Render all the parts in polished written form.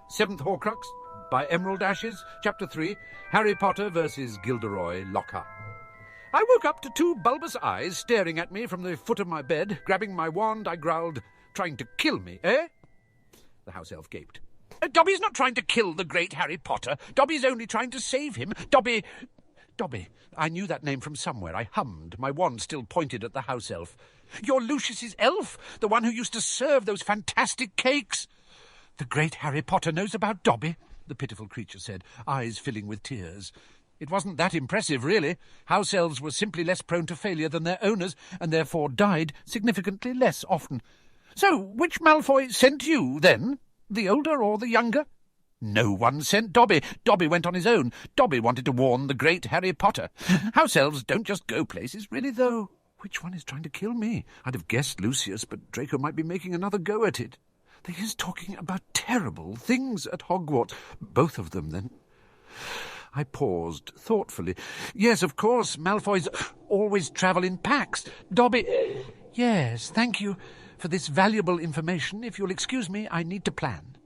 Seventh Horcrux, by Emerald Ashes, Chapter 3, Harry Potter versus Gilderoy, Lockhart. I woke up to two bulbous eyes staring at me from the foot of my bed. Grabbing my wand, I growled, "Trying to kill me, eh?" The house elf gaped. "Dobby's not trying to kill the great Harry Potter. Dobby's only trying to save him. Dobby... I knew that name from somewhere. I hummed, my wand still pointed at the house elf. "You're Lucius's elf, the one who used to serve those fantastic cakes." "The great Harry Potter knows about Dobby," the pitiful creature said, eyes filling with tears. It wasn't that impressive, really. House elves were simply less prone to failure than their owners, and therefore died significantly less often. "So, which Malfoy sent you, then? The older or the younger?" "No one sent Dobby. Dobby went on his own. Dobby wanted to warn the great Harry Potter. House elves don't just go places, really, though. Which one is trying to kill me? I'd have guessed Lucius, but Draco might be making another go at it. They is talking about terrible things at Hogwarts. Both of them, then." I paused thoughtfully. "Yes, of course, Malfoys always travel in packs. Dobby..." "Yes, thank you for this valuable information. If you'll excuse me, I need to plan."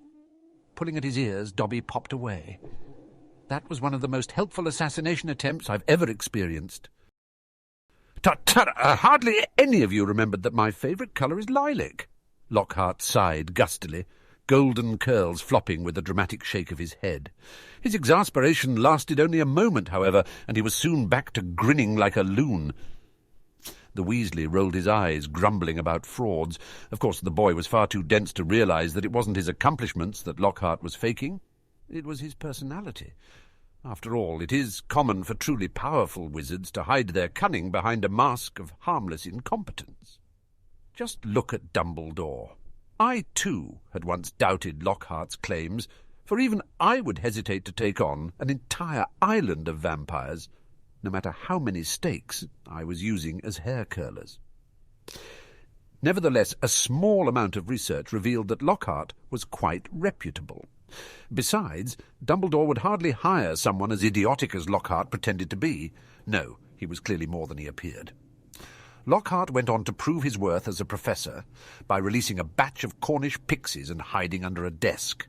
Pulling at his ears, Dobby popped away. That was one of the most helpful assassination attempts I've ever experienced. "Tut, hardly any of you remembered that my favourite colour is lilac." Lockhart sighed gustily, golden curls flopping with a dramatic shake of his head. His exasperation lasted only a moment, however, and he was soon back to grinning like a loon. The Weasley rolled his eyes, grumbling about frauds. Of course, the boy was far too dense to realise that it wasn't his accomplishments that Lockhart was faking. It was his personality. After all, it is common for truly powerful wizards to hide their cunning behind a mask of harmless incompetence. Just look at Dumbledore. I, too, had once doubted Lockhart's claims, for even I would hesitate to take on an entire island of vampires, no matter how many stakes I was using as hair-curlers. Nevertheless, a small amount of research revealed that Lockhart was quite reputable. Besides, Dumbledore would hardly hire someone as idiotic as Lockhart pretended to be. No, he was clearly more than he appeared. Lockhart went on to prove his worth as a professor by releasing a batch of Cornish pixies and hiding under a desk.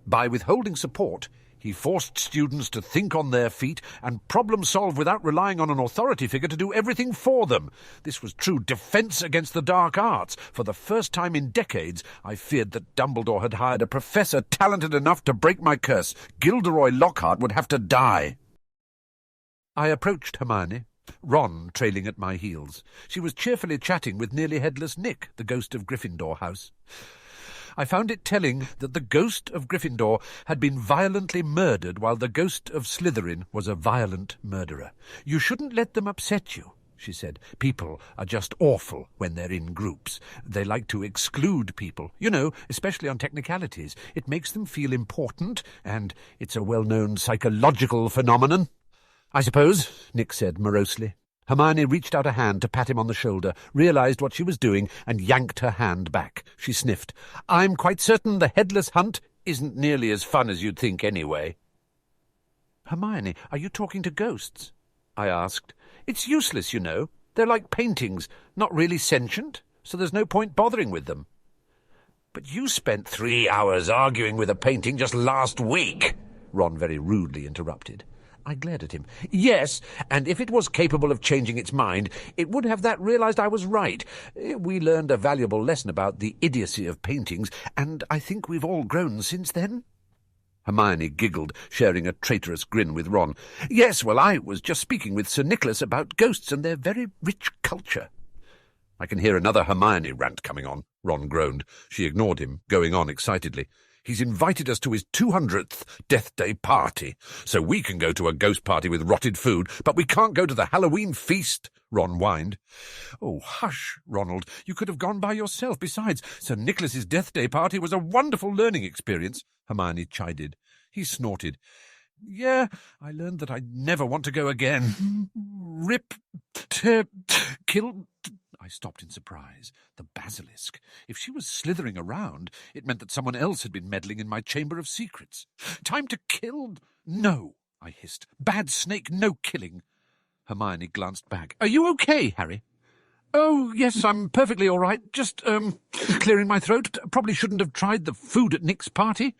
By withholding support, he forced students to think on their feet and problem-solve without relying on an authority figure to do everything for them. This was true defence against the dark arts. For the first time in decades, I feared that Dumbledore had hired a professor talented enough to break my curse. Gilderoy Lockhart would have to die. I approached Hermione, Ron trailing at my heels. She was cheerfully chatting with nearly headless Nick, the ghost of Gryffindor House. I found it telling that the ghost of Gryffindor had been violently murdered while the ghost of Slytherin was a violent murderer. "You shouldn't let them upset you," she said. "People are just awful when they're in groups. They like to exclude people, especially on technicalities. It makes them feel important, and it's a well-known psychological phenomenon." "I suppose," Nick said morosely. Hermione reached out a hand to pat him on the shoulder, realised what she was doing, and yanked her hand back. She sniffed. "I'm quite certain the headless hunt isn't nearly as fun as you'd think anyway." "Hermione, are you talking to ghosts?" I asked. "It's useless, They're like paintings, not really sentient, so there's no point bothering with them." "But you spent 3 hours arguing with a painting just last week," Ron very rudely interrupted. I glared at him. "Yes, and if it was capable of changing its mind, it would have that realised I was right. We learned a valuable lesson about the idiocy of paintings, and I think we've all grown since then." Hermione giggled, sharing a traitorous grin with Ron. "Yes, well, I was just speaking with Sir Nicholas about ghosts and their very rich culture." "I can hear another Hermione rant coming on," Ron groaned. She ignored him, going on excitedly. "He's invited us to his 200th Death Day party, so we can go to a ghost party with rotted food, but we can't go to the Halloween feast," Ron whined. "Oh, hush, Ronald. You could have gone by yourself. Besides, Sir Nicholas's Death Day party was a wonderful learning experience," Hermione chided. He snorted. "Yeah, I learned that I'd never want to go again. Rip, tear, kill..." I stopped in surprise. The basilisk. If she was slithering around, it meant that someone else had been meddling in my chamber of secrets. "Time to kill..." "No," I hissed. "Bad snake, no killing." Hermione glanced back. "Are you okay, Harry?" "Oh, yes, I'm perfectly all right. Just, clearing my throat. Probably shouldn't have tried the food at Nick's party."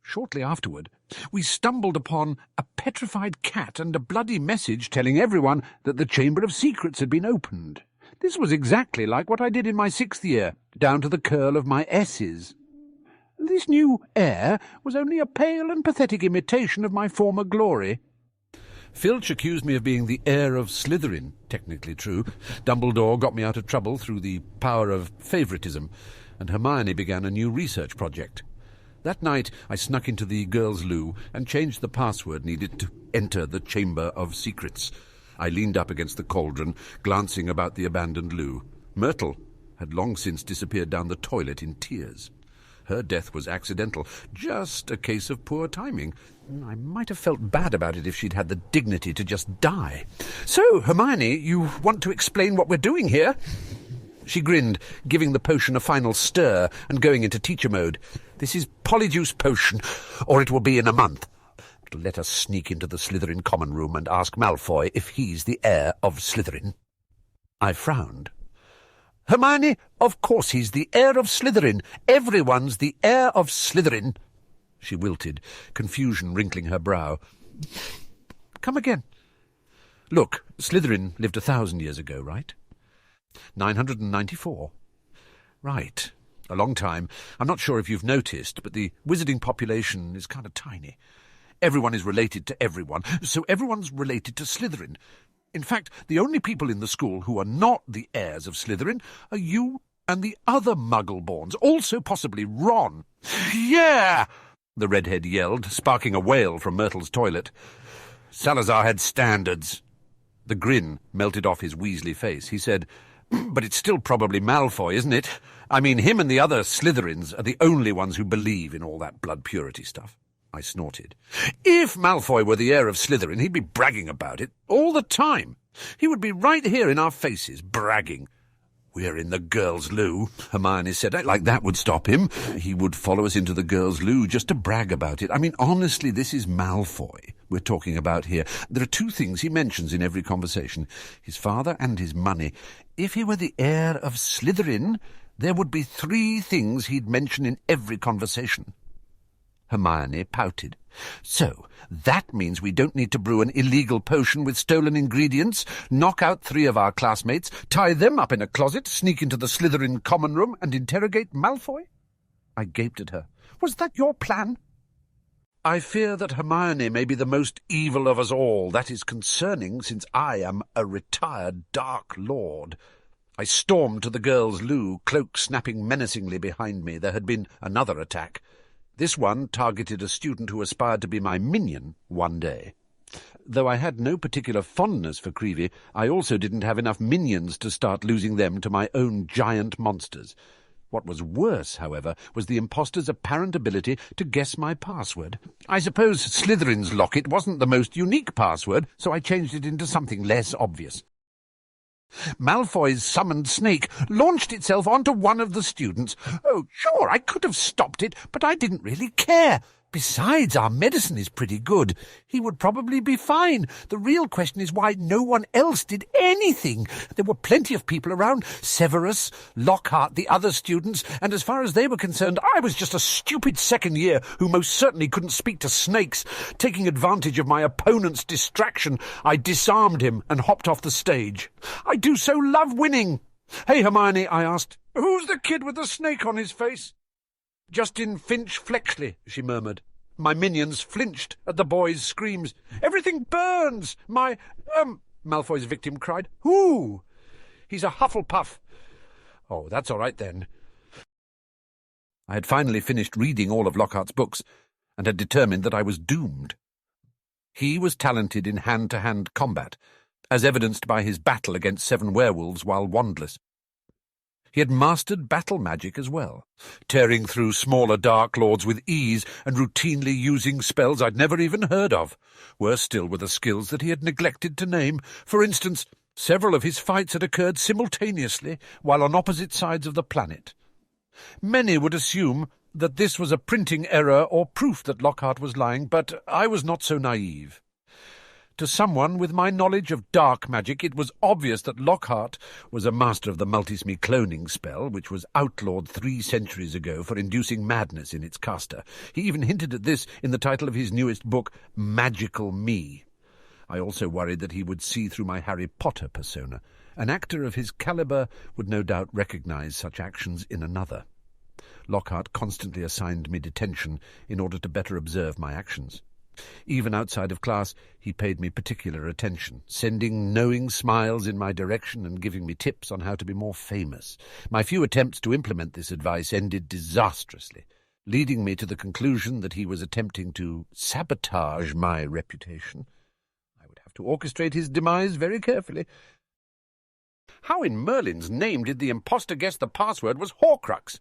Shortly afterward, we stumbled upon a petrified cat and a bloody message telling everyone that the Chamber of Secrets had been opened. This was exactly like what I did in my 6th year, down to the curl of my S's. This new heir was only a pale and pathetic imitation of my former glory. Filch accused me of being the heir of Slytherin, technically true. Dumbledore got me out of trouble through the power of favouritism, and Hermione began a new research project. That night I snuck into the girls' loo and changed the password needed to enter the Chamber of Secrets. I leaned up against the cauldron, glancing about the abandoned loo. Myrtle had long since disappeared down the toilet in tears. Her death was accidental, just a case of poor timing. I might have felt bad about it if she'd had the dignity to just die. "So, Hermione, you want to explain what we're doing here?" She grinned, giving the potion a final stir and going into teacher mode. "This is Polyjuice Potion, or it will be in a month. It'll let us sneak into the Slytherin common room and ask Malfoy if he's the heir of Slytherin." I frowned. "Hermione, of course he's the heir of Slytherin. Everyone's the heir of Slytherin." She wilted, confusion wrinkling her brow. "Come again." "Look, Slytherin lived 1,000 years ago, right?" 994. "Right. A long time. I'm not sure if you've noticed, but the wizarding population is kind of tiny. Everyone is related to everyone, so everyone's related to Slytherin. In fact, the only people in the school who are not the heirs of Slytherin are you and the other Muggle-borns, also possibly Ron." "Yeah!" the redhead yelled, sparking a wail from Myrtle's toilet. "Salazar had standards." The grin melted off his Weasley face. He said, "But it's still probably Malfoy, isn't it? I mean, him and the other Slytherins are the only ones who believe in all that blood purity stuff." I snorted. "If Malfoy were the heir of Slytherin, he'd be bragging about it all the time. He would be right here in our faces, bragging." "We're in the girls' loo," Hermione said. "Like that would stop him. He would follow us into the girls' loo just to brag about it. I mean, honestly, this is Malfoy we're talking about here. There are 2 things he mentions in every conversation, his father and his money. If he were the heir of Slytherin, there would be 3 things he'd mention in every conversation." Hermione pouted. "So, that means we don't need to brew an illegal potion with stolen ingredients, knock out 3 of our classmates, tie them up in a closet, sneak into the Slytherin common room, and interrogate Malfoy?" I gaped at her. "Was that your plan?" "I fear that Hermione may be the most evil of us all. That is concerning, since I am a retired Dark Lord." I stormed to the girls' loo, cloak snapping menacingly behind me. There had been another attack. This one targeted a student who aspired to be my minion one day. Though I had no particular fondness for Creevy, I also didn't have enough minions to start losing them to my own giant monsters. What was worse, however, was the imposter's apparent ability to guess my password. I suppose Slytherin's locket wasn't the most unique password, so I changed it into something less obvious. Malfoy's summoned snake launched itself onto one of the students. Oh, sure, I could have stopped it, but I didn't really care. Besides, our medicine is pretty good. He would probably be fine. The real question is why no one else did anything. There were plenty of people around. Severus, Lockhart, the other students, and as far as they were concerned, I was just a stupid second year who most certainly couldn't speak to snakes. Taking advantage of my opponent's distraction, I disarmed him and hopped off the stage. I do so love winning. "Hey, Hermione," I asked, "who's the kid with the snake on his face?" "Justin Finch Flexley," she murmured. My minions flinched at the boy's screams. "Everything burns! Malfoy's victim cried. "Who?" "He's a Hufflepuff." "Oh, that's all right then." I had finally finished reading all of Lockhart's books and had determined that I was doomed. He was talented in hand-to-hand combat, as evidenced by his battle against 7 werewolves while wandless. He had mastered battle magic as well, tearing through smaller Dark Lords with ease and routinely using spells I'd never even heard of. Worse still were the skills that he had neglected to name. For instance, several of his fights had occurred simultaneously while on opposite sides of the planet. Many would assume that this was a printing error or proof that Lockhart was lying, but I was not so naive. To someone with my knowledge of dark magic, it was obvious that Lockhart was a master of the Multisme cloning spell, which was outlawed 3 centuries ago for inducing madness in its caster. He even hinted at this in the title of his newest book, Magical Me. I also worried that he would see through my Harry Potter persona. An actor of his calibre would no doubt recognise such actions in another. Lockhart constantly assigned me detention in order to better observe my actions. Even outside of class, he paid me particular attention, sending knowing smiles in my direction and giving me tips on how to be more famous. My few attempts to implement this advice ended disastrously, leading me to the conclusion that he was attempting to sabotage my reputation. I would have to orchestrate his demise very carefully. How in Merlin's name did the impostor guess the password was Horcrux?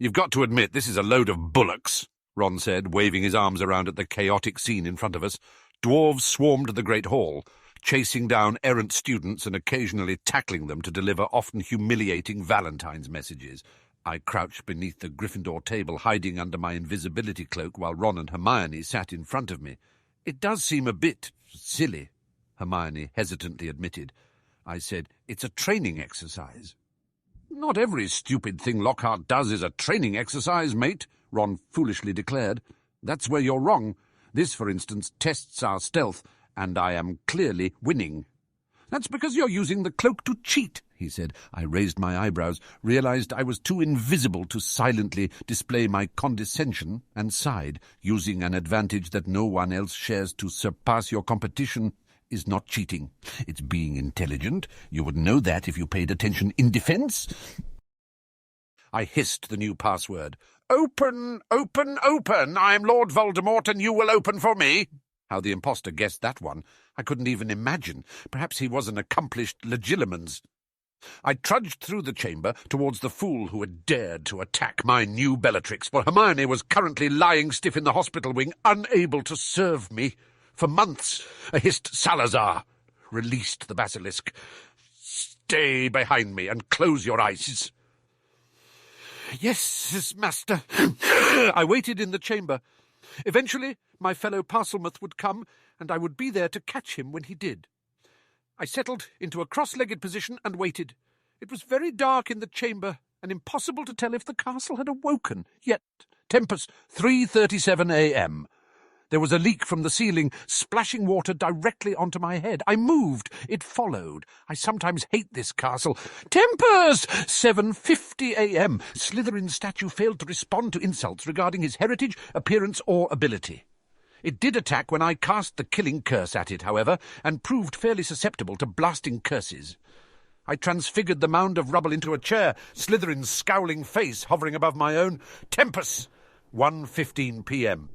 "You've got to admit this is a load of bullocks," Ron said, waving his arms around at the chaotic scene in front of us. Dwarves swarmed the Great Hall, chasing down errant students and occasionally tackling them to deliver often humiliating Valentine's messages. I crouched beneath the Gryffindor table, hiding under my invisibility cloak while Ron and Hermione sat in front of me. "It does seem a bit silly," Hermione hesitantly admitted. I said, "It's a training exercise." "Not every stupid thing Lockhart does is a training exercise, mate," Ron foolishly declared. "That's where you're wrong. This, for instance, tests our stealth, and I am clearly winning." "That's because you're using the cloak to cheat," he said. I raised my eyebrows, realized I was too invisible to silently display my condescension, and sighed. "Using an advantage that no one else shares to surpass your competition is not cheating. It's being intelligent. You would know that if you paid attention in defense." I hissed the new password. "Open, open, open! I'm Lord Voldemort, and you will open for me." How the impostor guessed that one, I couldn't even imagine. Perhaps he was an accomplished legilimens. I trudged through the chamber towards the fool who had dared to attack my new Bellatrix, for Hermione was currently lying stiff in the hospital wing, unable to serve me. For months, I hissed Salazar, released the basilisk. "Stay behind me and close your eyes." "Yes, master." I waited in the chamber. Eventually, my fellow Parselmouth would come, and I would be there to catch him when he did. I settled into a cross-legged position and waited. It was very dark in the chamber, and impossible to tell if the castle had awoken. Yet, Tempus, 3:37 a.m. There was a leak from the ceiling, splashing water directly onto my head. I moved. It followed. I sometimes hate this castle. "Tempest! 7:50 a.m. Slytherin's statue failed to respond to insults regarding his heritage, appearance, or ability. It did attack when I cast the killing curse at it, however, and proved fairly susceptible to blasting curses. I transfigured the mound of rubble into a chair, Slytherin's scowling face hovering above my own. "Tempest! 1:15 p.m.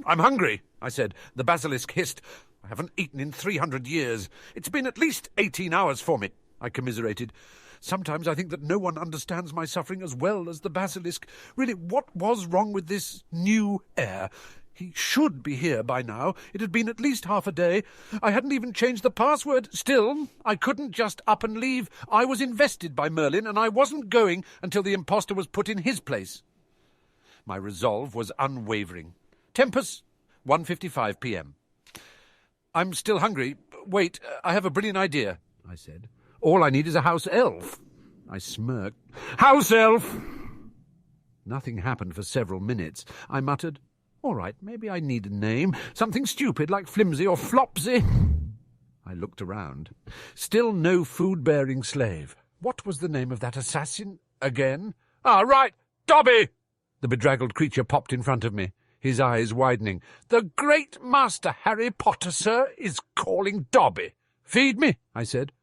"I'm hungry," I said. The basilisk hissed. "I haven't eaten in 300 years. It's been at least 18 hours for me," I commiserated. Sometimes I think that no one understands my suffering as well as the basilisk. Really, what was wrong with this new heir? He should be here by now. It had been at least half a day. I hadn't even changed the password. Still, I couldn't just up and leave. I was invested by Merlin, and I wasn't going until the impostor was put in his place. My resolve was unwavering. "Tempus, 1:55 p.m. "I'm still hungry. Wait, I have a brilliant idea," I said. "All I need is a house elf." I smirked. "House elf!" Nothing happened for several minutes. I muttered, "All right, maybe I need a name. Something stupid like Flimsy or Flopsy." I looked around. Still no food-bearing slave. What was the name of that assassin again? "Ah, right, Dobby!" The bedraggled creature popped in front of me, his eyes widening. "The great master Harry Potter, sir, is calling Dobby." "Feed me," I said.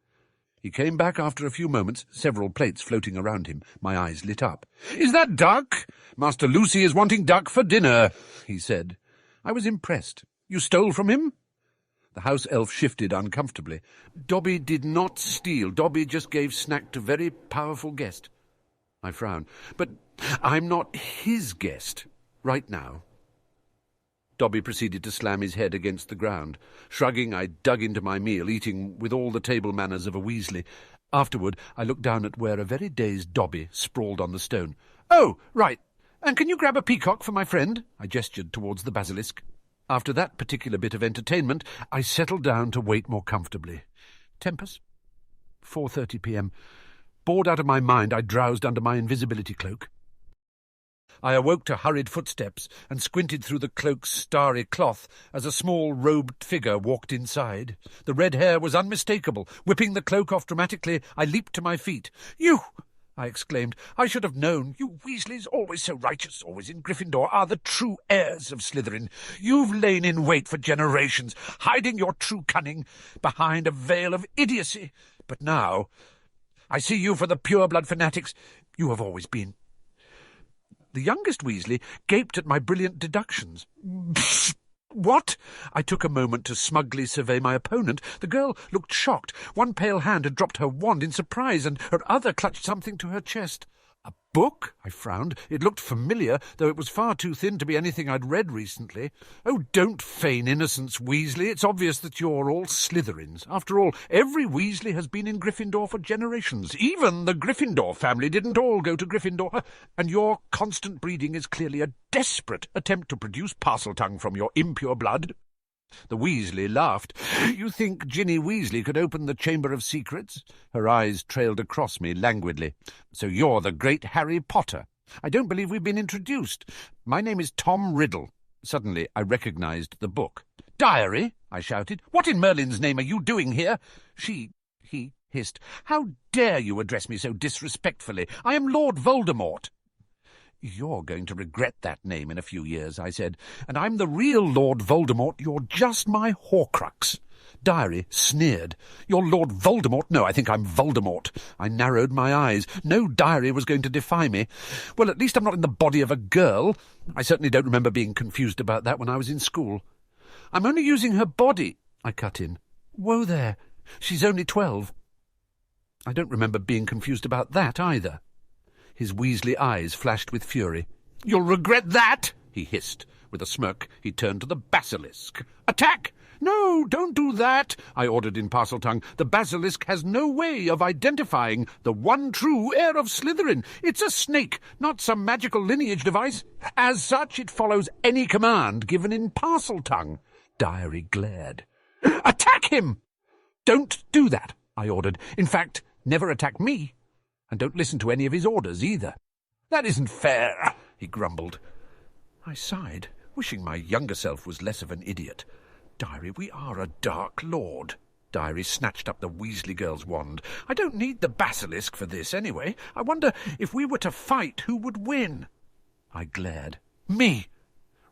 He came back after a few moments, several plates floating around him. My eyes lit up. "Is that duck? Master Lucy is wanting duck for dinner," he said. I was impressed. "You stole from him?" The house elf shifted uncomfortably. "Dobby did not steal. Dobby just gave snack to very powerful guest." I frowned. "But I'm not his guest right now." Dobby proceeded to slam his head against the ground. Shrugging, I dug into my meal, eating with all the table manners of a Weasley. Afterward, I looked down at where a very dazed Dobby sprawled on the stone. "Oh, right. And can you grab a peacock for my friend?" I gestured towards the basilisk. After that particular bit of entertainment, I settled down to wait more comfortably. Tempus? 4:30 p.m. Bored out of my mind, I drowsed under my invisibility cloak. I awoke to hurried footsteps and squinted through the cloak's starry cloth as a small robed figure walked inside. The red hair was unmistakable. Whipping the cloak off dramatically, I leaped to my feet. "You!" I exclaimed. "I should have known. You Weasleys, always so righteous, always in Gryffindor, are the true heirs of Slytherin. You've lain in wait for generations, hiding your true cunning behind a veil of idiocy. But now I see you for the pure-blood fanatics you have always been." The youngest Weasley gaped at my brilliant deductions. "What?" I took a moment to smugly survey my opponent. The girl looked shocked. One pale hand had dropped her wand in surprise, and her other clutched something to her chest. "A book?" I frowned. It looked familiar, though it was far too thin to be anything I'd read recently. "Oh, don't feign innocence, Weasley. It's obvious that you're all Slytherins. After all, every Weasley has been in Gryffindor for generations. Even the Gryffindor family didn't all go to Gryffindor. And your constant breeding is clearly a desperate attempt to produce Parseltongue from your impure blood." The Weasley laughed. "You think Ginny Weasley could open the Chamber of Secrets?" Her eyes trailed across me languidly. "So you're the great Harry Potter. I don't believe we've been introduced. My name is Tom Riddle." Suddenly I recognized the book. "Diary!" I shouted. "What in Merlin's name are you doing here?" He hissed. "How dare you address me so disrespectfully? I am Lord Voldemort." "You're going to regret that name in a few years," I said. "And I'm the real Lord Voldemort. You're just my Horcrux." Diary sneered. "You're Lord Voldemort? No, I think I'm Voldemort." I narrowed my eyes. No Diary was going to defy me. Well, at least I'm not in the body of a girl. I certainly don't remember being confused about that when I was in school. "I'm only using her body," I cut in. "Whoa there. She's only 12. I don't remember being confused about that either. His Weasley eyes flashed with fury. "You'll regret that," he hissed. With a smirk, he turned to the basilisk. "Attack!" "No, don't do that," I ordered in Parseltongue. "The basilisk has no way of identifying the one true heir of Slytherin. It's a snake, not some magical lineage device. As such, it follows any command given in Parseltongue." Diary glared. "Attack him!" "Don't do that," I ordered. "In fact, never attack me. And don't listen to any of his orders, either." "That isn't fair," he grumbled. I sighed, wishing my younger self was less of an idiot. "Diary, we are a Dark Lord." Diary snatched up the Weasley girl's wand. "I don't need the basilisk for this, anyway. I wonder if we were to fight, who would win?" I glared. "Me?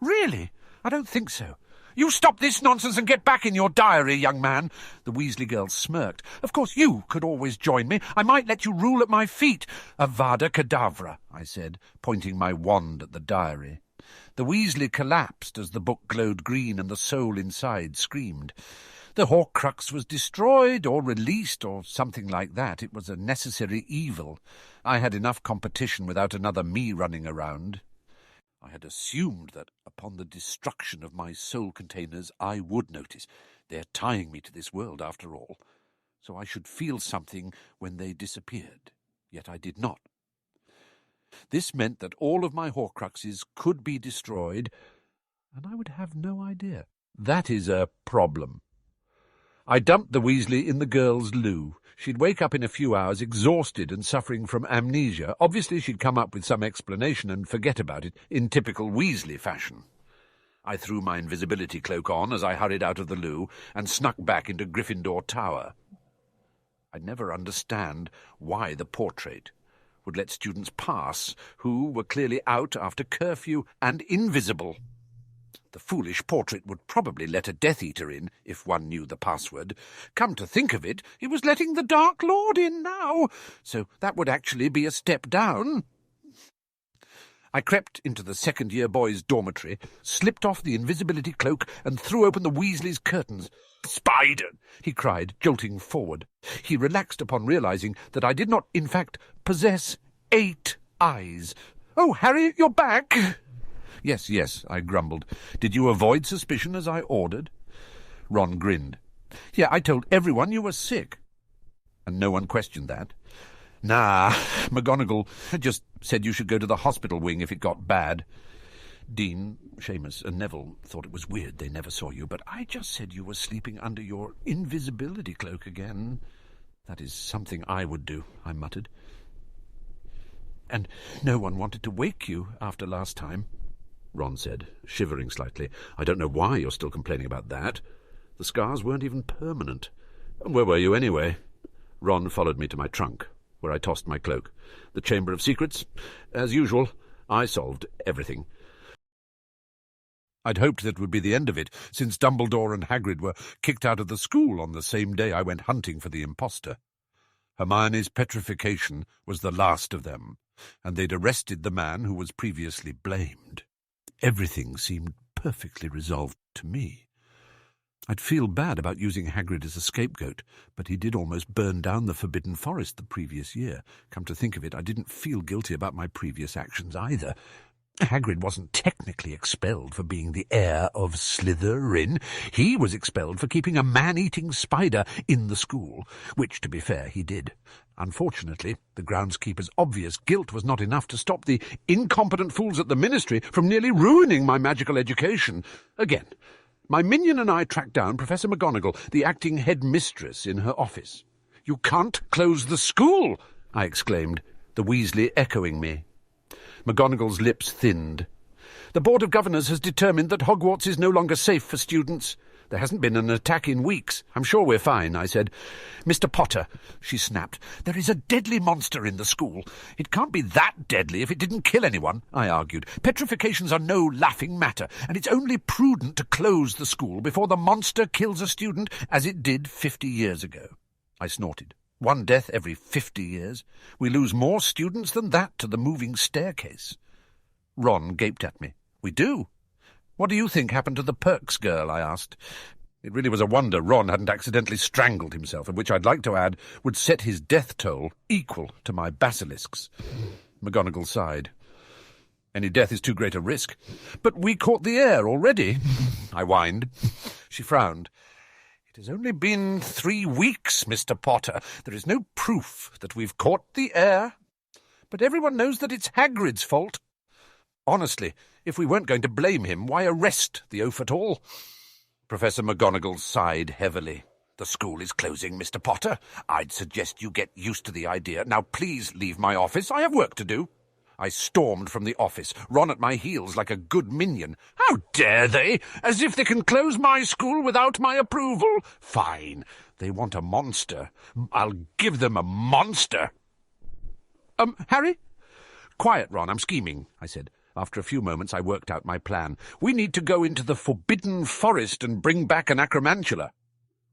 Really? I don't think so." "You stop this nonsense and get back in your diary, young man." The Weasley girl smirked. "Of course you could always join me. I might let you rule at my feet." "Avada Kedavra," I said, pointing my wand at the diary. The Weasley collapsed as the book glowed green and the soul inside screamed. The Horcrux was destroyed or released or something like that. It was a necessary evil. I had enough competition without another me running around. I had assumed that upon the destruction of my soul containers I would notice. They're tying me to this world, after all. So I should feel something when they disappeared. Yet I did not. This meant that all of my Horcruxes could be destroyed, and I would have no idea. That is a problem. I dumped the Weasley in the girls' loo. She'd wake up in a few hours exhausted and suffering from amnesia. Obviously she'd come up with some explanation and forget about it, in typical Weasley fashion. I threw my invisibility cloak on as I hurried out of the loo and snuck back into Gryffindor Tower. I'd never understand why the portrait would let students pass who were clearly out after curfew and invisible. The foolish portrait would probably let a Death Eater in, if one knew the password. Come to think of it, he was letting the Dark Lord in now, so that would actually be a step down. I crept into the second-year boys' dormitory, slipped off the invisibility cloak, and threw open the Weasley's curtains. "Spider!" he cried, jolting forward. He relaxed upon realizing that I did not, in fact, possess 8 eyes. "Oh, Harry, you're back!" Yes, I grumbled. "Did you avoid suspicion as I ordered?" Ron grinned. "Yeah, I told everyone you were sick." "And no one questioned that?" "Nah, McGonagall just said you should go to the hospital wing if it got bad." Dean, Seamus and Neville thought it was weird they never saw you, but I just said you were sleeping under your invisibility cloak again. That is something I would do, I muttered. And no one wanted to wake you after last time, Ron said, shivering slightly. I don't know why you're still complaining about that. The scars weren't even permanent. And where were you anyway? Ron followed me to my trunk, where I tossed my cloak. The Chamber of Secrets. As usual, I solved everything. I'd hoped that would be the end of it, since Dumbledore and Hagrid were kicked out of the school on the same day I went hunting for the impostor. Hermione's petrification was the last of them, and they'd arrested the man who was previously blamed. Everything seemed perfectly resolved to me. I'd feel bad about using Hagrid as a scapegoat, but he did almost burn down the Forbidden Forest the previous year. Come to think of it, I didn't feel guilty about my previous actions either. Hagrid wasn't technically expelled for being the heir of Slytherin. He was expelled for keeping a man-eating spider in the school, which, to be fair, he did. Unfortunately, the groundskeeper's obvious guilt was not enough to stop the incompetent fools at the Ministry from nearly ruining my magical education. Again, my minion and I tracked down Professor McGonagall, the acting headmistress, in her office. "You can't close the school!" I exclaimed, the Weasley echoing me. McGonagall's lips thinned. "The Board of Governors has determined that Hogwarts is no longer safe for students. There hasn't been an attack in weeks. I'm sure we're fine," I said. "Mr. Potter," she snapped, "there is a deadly monster in the school. It can't be that deadly if it didn't kill anyone," I argued. "Petrifications are no laughing matter, and it's only prudent to close the school before the monster kills a student, as it did 50 years ago. I snorted. 1 death every 50 years. We lose more students than that to the moving staircase. Ron gaped at me. "We do? What do you think happened to the Perks girl?" I asked. It really was a wonder Ron hadn't accidentally strangled himself, and which I'd like to add would set his death toll equal to my basilisk's. McGonagall sighed. "Any death is too great a risk." "But we caught the air already," I whined. She frowned. "It has only been 3 weeks, Mr. Potter. There is no proof that we've caught the air. But everyone knows that it's Hagrid's fault. Honestly, if we weren't going to blame him, why arrest the oaf at all?" Professor McGonagall sighed heavily. "The school is closing, Mr. Potter. I'd suggest you get used to the idea. Now please leave my office. I have work to do." I stormed from the office, Ron at my heels like a good minion. "How dare they? As if they can close my school without my approval. Fine. They want a monster. I'll give them a monster." Harry?" "Quiet, Ron, I'm scheming," I said. After a few moments I worked out my plan. "We need to go into the Forbidden Forest and bring back an acromantula."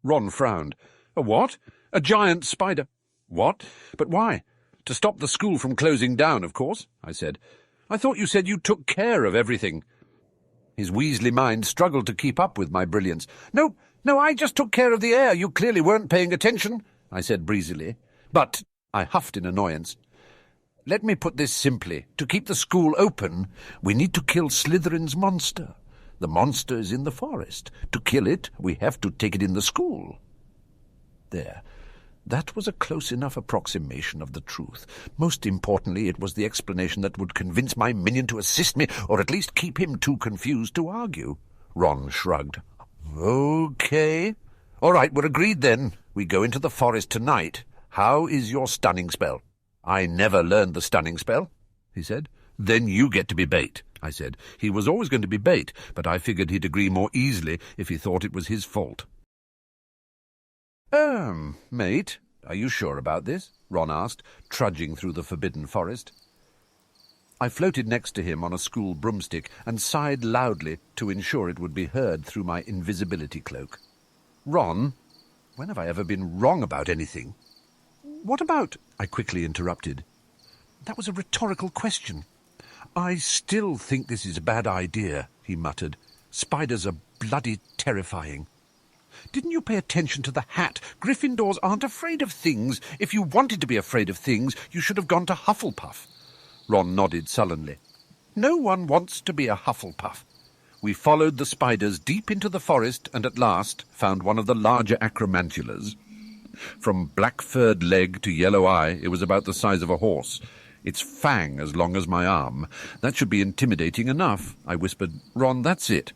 Ron frowned. "A what?" "A giant spider." "What? But why?" "To stop the school from closing down, of course," I said. "I thought you said you took care of everything." His Weasley mind struggled to keep up with my brilliance. No, I just took care of the air. You clearly weren't paying attention," I said breezily. "But," I huffed in annoyance, "let me put this simply. To keep the school open, we need to kill Slytherin's monster. The monster is in the forest. To kill it, we have to take it in the school." There. That was a close enough approximation of the truth. Most importantly, it was the explanation that would convince my minion to assist me, or at least keep him too confused to argue. Ron shrugged. "Okay. All right, we're agreed then. We go into the forest tonight. How is your stunning spell?" "I never learned the stunning spell," he said. "Then you get to be bait," I said. He was always going to be bait, but I figured he'd agree more easily if he thought it was his fault. Mate, are you sure about this?" Ron asked, trudging through the Forbidden Forest. I floated next to him on a school broomstick and sighed loudly to ensure it would be heard through my invisibility cloak. "Ron, when have I ever been wrong about anything?" "What about?" I quickly interrupted. "That was a rhetorical question." "I still think this is a bad idea," he muttered. "Spiders are bloody terrifying." "Didn't you pay attention to the hat? Gryffindors aren't afraid of things. If you wanted to be afraid of things, you should have gone to Hufflepuff." Ron nodded sullenly. "No one wants to be a Hufflepuff." We followed the spiders deep into the forest and at last found one of the larger acromantulas. From black-furred leg to yellow eye, it was about the size of a horse. Its fang as long as my arm. That should be intimidating enough, I whispered. Ron, that's it.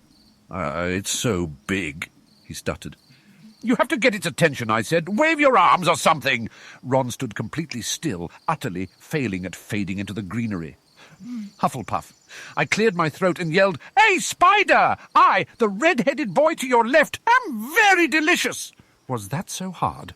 It's so big, he stuttered. You have to get its attention, I said. Wave your arms or something. Ron stood completely still, utterly failing at fading into the greenery. Hufflepuff. I cleared my throat and yelled, Hey, Spider! I, the red-headed boy to your left, am very delicious. Was that so hard?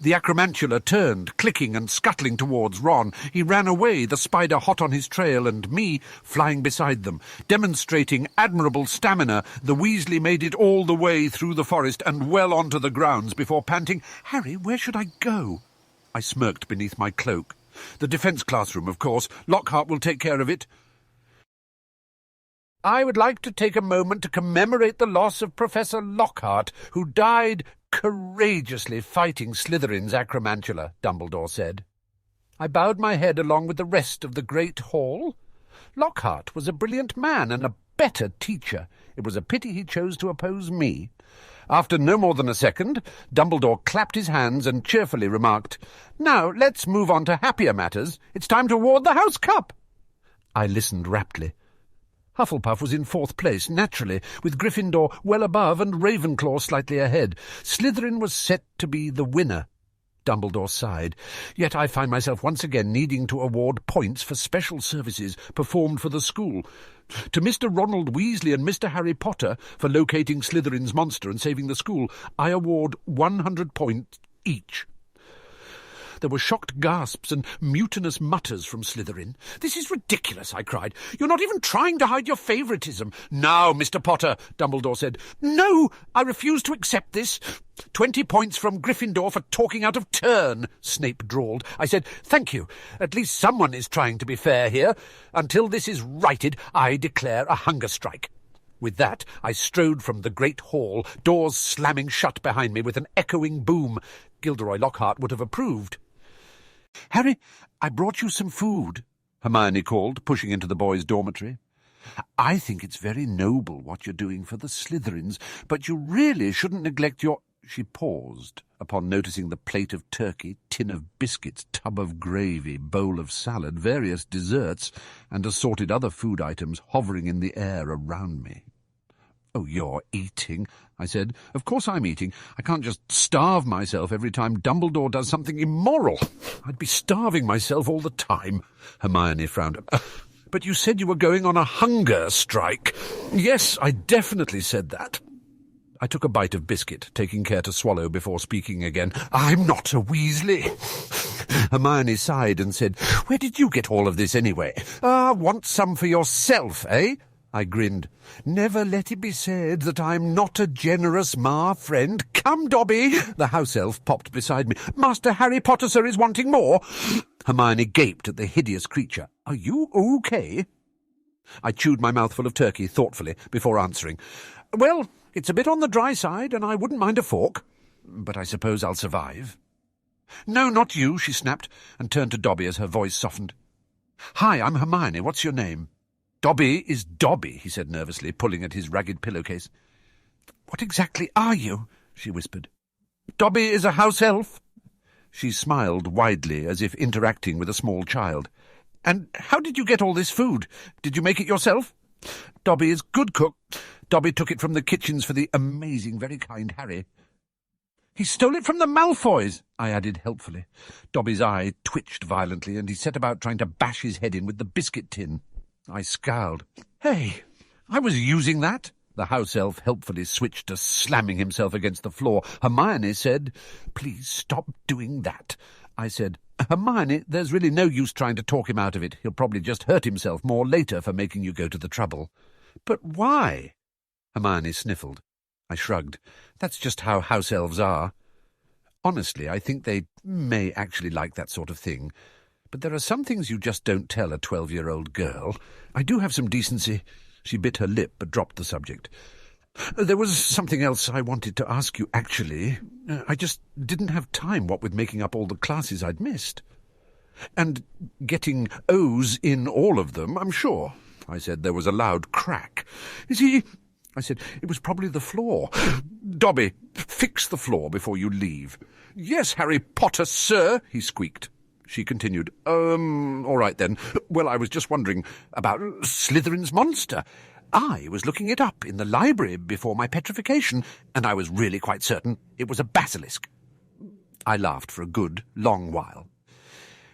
The acromantula turned, clicking and scuttling towards Ron. He ran away, the spider hot on his trail, and me flying beside them. Demonstrating admirable stamina, the Weasley made it all the way through the forest and well onto the grounds before panting, Harry, where should I go? I smirked beneath my cloak. The defence classroom, of course. Lockhart will take care of it. I would like to take a moment to commemorate the loss of Professor Lockhart, who died courageously fighting Slytherin's acromantula, Dumbledore said. I bowed my head along with the rest of the great hall. Lockhart was a brilliant man and a better teacher. It was a pity he chose to oppose me. After no more than a second, Dumbledore clapped his hands and cheerfully remarked, Now let's move on to happier matters. It's time to award the House Cup. I listened raptly. Hufflepuff was in fourth place, naturally, with Gryffindor well above and Ravenclaw slightly ahead. Slytherin was set to be the winner. Dumbledore sighed. Yet I find myself once again needing to award points for special services performed for the school. To Mr. Ronald Weasley and Mr. Harry Potter for locating Slytherin's monster and saving the school, I award 100 points each. There were shocked gasps and mutinous mutters from Slytherin. This is ridiculous, I cried. You're not even trying to hide your favouritism. Now, Mr. Potter, Dumbledore said. No, I refuse to accept this. 20 points from Gryffindor for talking out of turn, Snape drawled. I said, thank you. At least someone is trying to be fair here. Until this is righted, I declare a hunger strike. With that, I strode from the great hall, doors slamming shut behind me with an echoing boom. Gilderoy Lockhart would have approved. Harry, I brought you some food, Hermione called, pushing into the boys' dormitory. I think it's very noble what you're doing for the Slytherins, but you really shouldn't neglect your— She paused upon noticing the plate of turkey, tin of biscuits, tub of gravy, bowl of salad, various desserts, and assorted other food items hovering in the air around me. Oh, you're eating, I said. Of course I'm eating. I can't just starve myself every time Dumbledore does something immoral. I'd be starving myself all the time. Hermione frowned. But you said you were going on a hunger strike. Yes, I definitely said that. I took a bite of biscuit, taking care to swallow before speaking again. I'm not a Weasley. Hermione sighed and said, Where did you get all of this anyway? Want some for yourself, eh? I grinned. Never let it be said that I'm not a generous friend. Come, Dobby! The house elf popped beside me. Master Harry Potter, sir, is wanting more. Hermione gaped at the hideous creature. Are you okay? I chewed my mouthful of turkey thoughtfully before answering. Well, it's a bit on the dry side, and I wouldn't mind a fork. But I suppose I'll survive. No, not you, she snapped, and turned to Dobby as her voice softened. Hi, I'm Hermione. What's your name? Dobby is Dobby, he said nervously, pulling at his ragged pillowcase. What exactly are you? She whispered. Dobby is a house elf. She smiled widely, as if interacting with a small child. And how did you get all this food? Did you make it yourself? Dobby is good cook. Dobby took it from the kitchens for the amazing, very kind Harry. He stole it from the Malfoys, I added helpfully. Dobby's eye twitched violently, and he set about trying to bash his head in with the biscuit tin. I scowled. Hey, I was using that. The house elf helpfully switched to slamming himself against the floor. Hermione said, Please stop doing that. I said, Hermione, there's really no use trying to talk him out of it. He'll probably just hurt himself more later for making you go to the trouble. But why? Hermione sniffled. I shrugged. That's just how house elves are. Honestly, I think they may actually like that sort of thing. But there are some things you just don't tell a 12-year-old girl. I do have some decency. She bit her lip but dropped the subject. There was something else I wanted to ask you, actually. I just didn't have time, what with making up all the classes I'd missed. And getting O's in all of them, I'm sure. I said. There was a loud crack. You see, I said, it was probably the floor. Dobby, fix the floor before you leave. Yes, Harry Potter, sir, he squeaked. She continued, all right then. Well, I was just wondering about Slytherin's monster. I was looking it up in the library before my petrification, and I was really quite certain it was a basilisk. I laughed for a good, long while.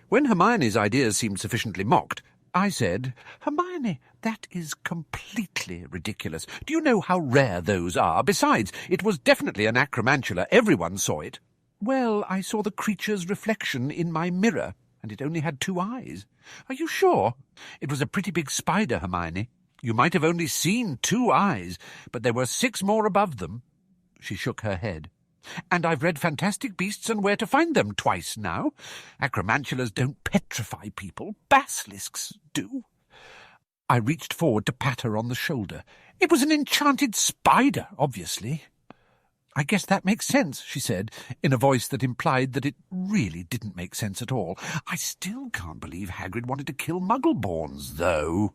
When Hermione's ideas seemed sufficiently mocked, I said, Hermione, that is completely ridiculous. Do you know how rare those are? Besides, it was definitely an acromantula. Everyone saw it. Well, I saw the creature's reflection in my mirror, and it only had 2 eyes. Are you sure? It was a pretty big spider, Hermione. You might have only seen 2 eyes, but there were 6 more above them. She shook her head. And I've read Fantastic Beasts and Where to Find Them twice now. Acromantulas don't petrify people. Basilisks do. I reached forward to pat her on the shoulder. It was an enchanted spider, obviously. I guess that makes sense, she said, in a voice that implied that it really didn't make sense at all. I still can't believe Hagrid wanted to kill Muggleborns, though.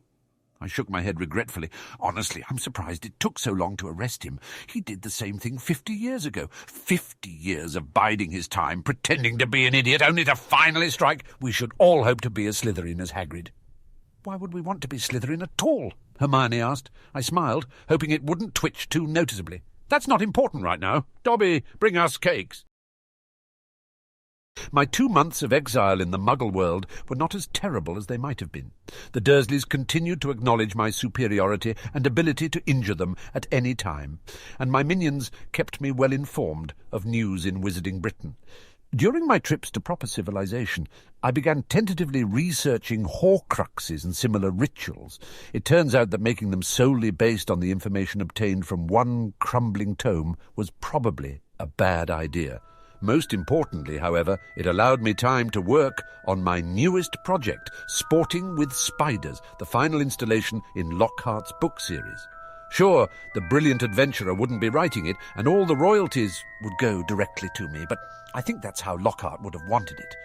I shook my head regretfully. Honestly, I'm surprised it took so long to arrest him. He did the same thing 50 years ago. 50 years of biding his time, pretending to be an idiot, only to finally strike. We should all hope to be as Slytherin as Hagrid. Why would we want to be Slytherin at all? Hermione asked. I smiled, hoping it wouldn't twitch too noticeably. That's not important right now. Dobby, bring us cakes. My 2 months of exile in the Muggle world were not as terrible as they might have been. The Dursleys continued to acknowledge my superiority and ability to injure them at any time, and my minions kept me well informed of news in Wizarding Britain. During my trips to proper civilization, I began tentatively researching Horcruxes and similar rituals. It turns out that making them solely based on the information obtained from one crumbling tome was probably a bad idea. Most importantly, however, it allowed me time to work on my newest project, Sporting with Spiders, the final installation in Lockhart's book series. Sure, the brilliant adventurer wouldn't be writing it, and all the royalties would go directly to me, but I think that's how Lockhart would have wanted it.